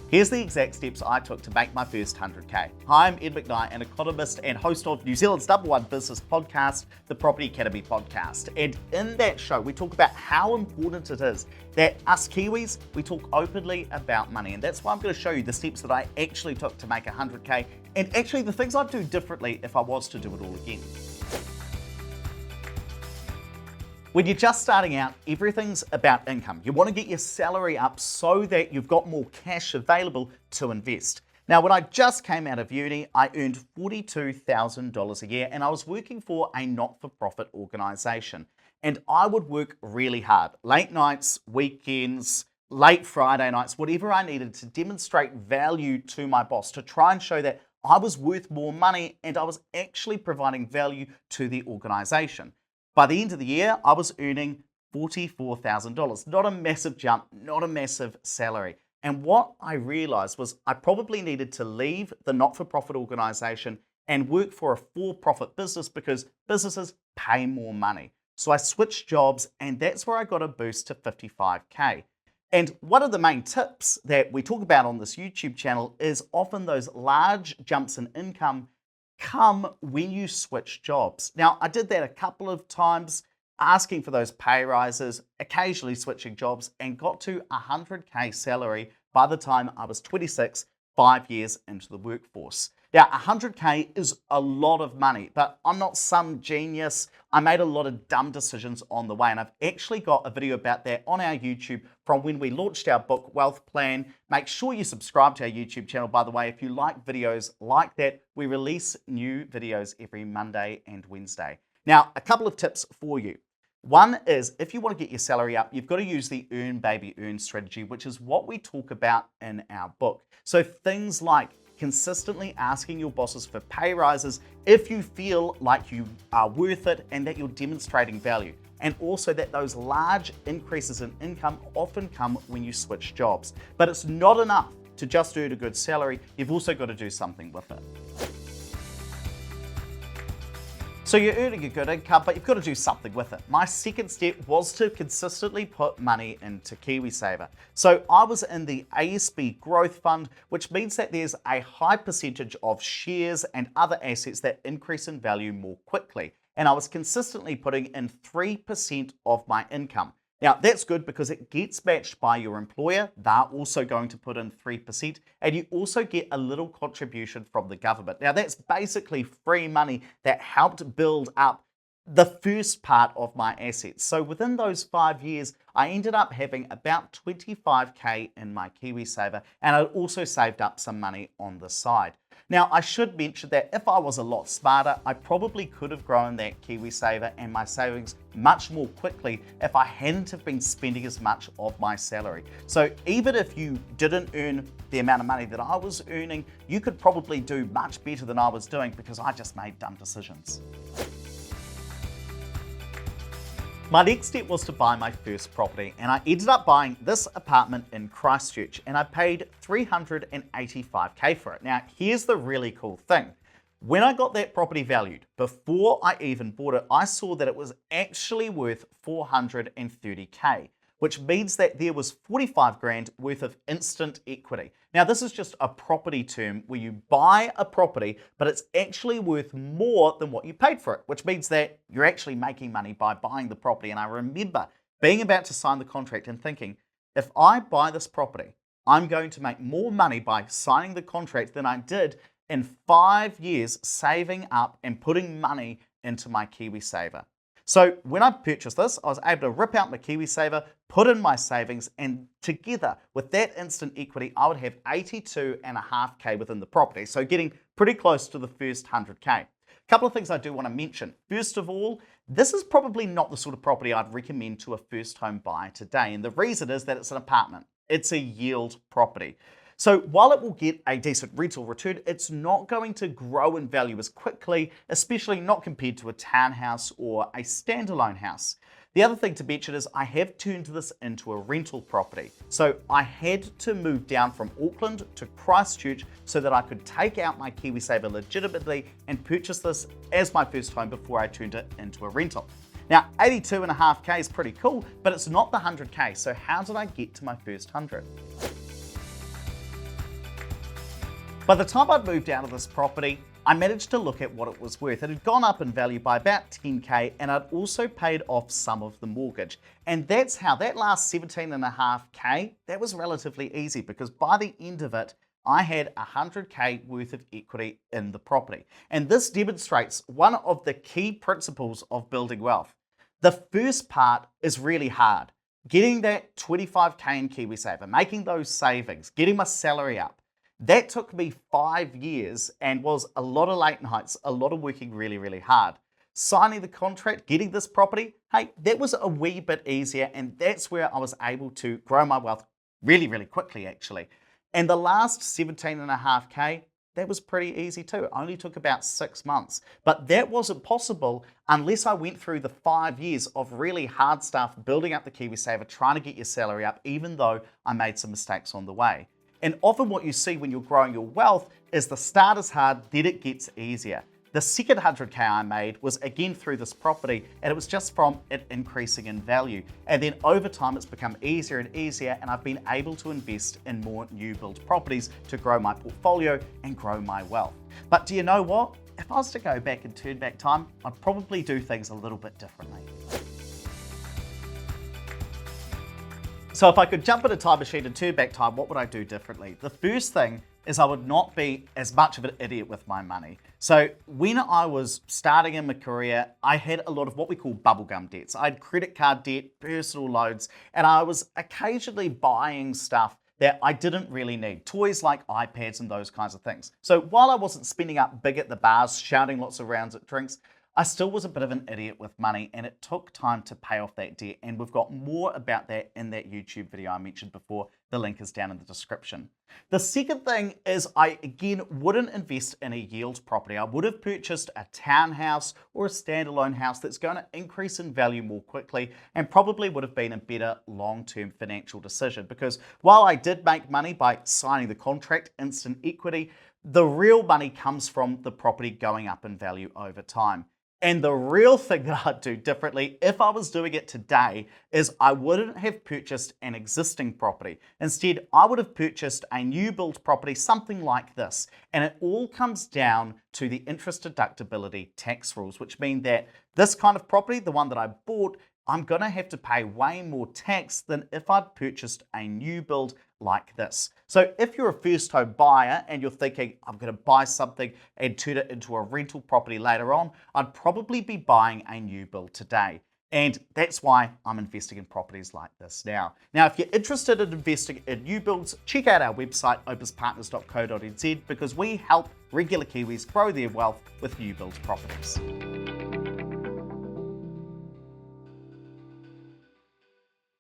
Here's the exact steps I took to make my first 100K. Hi, I'm Ed McKnight, an economist and host of New Zealand's #1 business podcast, the Property Academy podcast. And in that show, we talk about how important it is that us Kiwis, we talk openly about money. And that's why I'm going to show you the steps that I actually took to make 100K and actually the things I'd do differently if I was to do it all again. When you're just starting out, everything's about income. You want to get your salary up so that you've got more cash available to invest. Now, when I just came out of uni, I earned $42,000 a year and I was working for a not-for-profit organisation. And I would work really hard, late nights, weekends, late Friday nights, whatever I needed to demonstrate value to my boss, to try and show that I was worth more money and I was actually providing value to the organisation. By the end of the year, I was earning $44,000. Not a massive jump, not a massive salary. And what I realized was I probably needed to leave the not-for-profit organization and work for a for-profit business because businesses pay more money. So I switched jobs and that's where I got a boost to 55K. And one of the main tips that we talk about on this YouTube channel is often those large jumps in income come when you switch jobs. Now, I did that a couple of times, asking for those pay rises, occasionally switching jobs, and got to 100K salary by the time I was 26, 5 years into the workforce. Now, 100K is a lot of money, but I'm not some genius. I made a lot of dumb decisions on the way, and I've actually got a video about that on our YouTube from when we launched our book, Wealth Plan. Make sure you subscribe to our YouTube channel, by the way, if you like videos like that. We release new videos every Monday and Wednesday. Now, a couple of tips for you. One is, if you want to get your salary up, you've got to use the earn, baby, earn strategy, which is what we talk about in our book. So things like consistently asking your bosses for pay rises if you feel like you are worth it and that you're demonstrating value. And also that those large increases in income often come when you switch jobs. But it's not enough to just earn a good salary, you've also got to do something with it. So you're earning a good income, but you've got to do something with it. My second step was to consistently put money into KiwiSaver. So I was in the ASB Growth Fund, which means that there's a high percentage of shares and other assets that increase in value more quickly. And I was consistently putting in 3% of my income. Now, that's good because it gets matched by your employer. They're also going to put in 3%, and you also get a little contribution from the government. Now, that's basically free money that helped build up the first part of my assets. So within those 5 years, I ended up having about 25K in my KiwiSaver, and I also saved up some money on the side. Now, I should mention that if I was a lot smarter, I probably could have grown that KiwiSaver and my savings much more quickly if I hadn't have been spending as much of my salary. So even if you didn't earn the amount of money that I was earning, you could probably do much better than I was doing because I just made dumb decisions. My next step was to buy my first property, and I ended up buying this apartment in Christchurch, and I paid $385K for it. Now, here's the really cool thing. When I got that property valued, before I even bought it, I saw that it was actually worth $430K, which means that there was 45 grand worth of instant equity. Now, this is just a property term where you buy a property, but it's actually worth more than what you paid for it, which means that you're actually making money by buying the property. And I remember being about to sign the contract and thinking, if I buy this property, I'm going to make more money by signing the contract than I did in 5 years saving up and putting money into my KiwiSaver. So when I purchased this, I was able to rip out my KiwiSaver, put in my savings, and together with that instant equity, I would have 82.5K within the property. So getting pretty close to the first 100K. A couple of things I do want to mention. First of all, this is probably not the sort of property I'd recommend to a first home buyer today. And the reason is that it's an apartment. It's a yield property. So while it will get a decent rental return, it's not going to grow in value as quickly, especially not compared to a townhouse or a standalone house. The other thing to mention is I have turned this into a rental property. So I had to move down from Auckland to Christchurch so that I could take out my KiwiSaver legitimately and purchase this as my first home before I turned it into a rental. Now, 82.5K is pretty cool, but it's not the 100K. So how did I get to my first 100? By the time I'd moved out of this property, I managed to look at what it was worth. It had gone up in value by about 10K, and I'd also paid off some of the mortgage. And that's how that last 17.5K, that was relatively easy, because by the end of it, I had 100K worth of equity in the property. And this demonstrates one of the key principles of building wealth. The first part is really hard. Getting that 25K in KiwiSaver, making those savings, getting my salary up. That took me 5 years and was a lot of late nights, a lot of working really, really hard. Signing the contract, getting this property, hey, that was a wee bit easier, and that's where I was able to grow my wealth really, really quickly, actually. And the last 17.5K, that was pretty easy too. It only took about 6 months. But that wasn't possible unless I went through the 5 years of really hard stuff, building up the KiwiSaver, trying to get your salary up, even though I made some mistakes on the way. And often what you see when you're growing your wealth is the start is hard, then it gets easier. The second 100K I made was again through this property, and it was just from it increasing in value. And then over time, it's become easier and easier, and I've been able to invest in more new build properties to grow my portfolio and grow my wealth. But do you know what? If I was to go back and turn back time, I'd probably do things a little bit differently. So if I could jump in a time machine and turn back time, what would I do differently? The first thing is I would not be as much of an idiot with my money. So when I was starting in my career, I had a lot of what we call bubblegum debts. I had credit card debt, personal loans, and I was occasionally buying stuff that I didn't really need. Toys like iPads and those kinds of things. So while I wasn't spending up big at the bars, shouting lots of rounds at drinks, I still was a bit of an idiot with money, and it took time to pay off that debt. And we've got more about that in that YouTube video I mentioned before. The link is down in the description. The second thing is I, again, wouldn't invest in a yield property. I would have purchased a townhouse or a standalone house that's going to increase in value more quickly, and probably would have been a better long-term financial decision, because while I did make money by signing the contract, instant equity, the real money comes from the property going up in value over time. And the real thing that I'd do differently if I was doing it today is I wouldn't have purchased an existing property. Instead, I would have purchased a new build property, something like this. And it all comes down to the interest deductibility tax rules, which mean that this kind of property, the one that I bought, I'm going to have to pay way more tax than if I'd purchased a new build like this. So if you're a first home buyer and you're thinking, I'm going to buy something and turn it into a rental property later on, I'd probably be buying a new build today. And that's why I'm investing in properties like this now. Now, if you're interested in investing in new builds, check out our website, opuspartners.co.nz, because we help regular Kiwis grow their wealth with new build properties.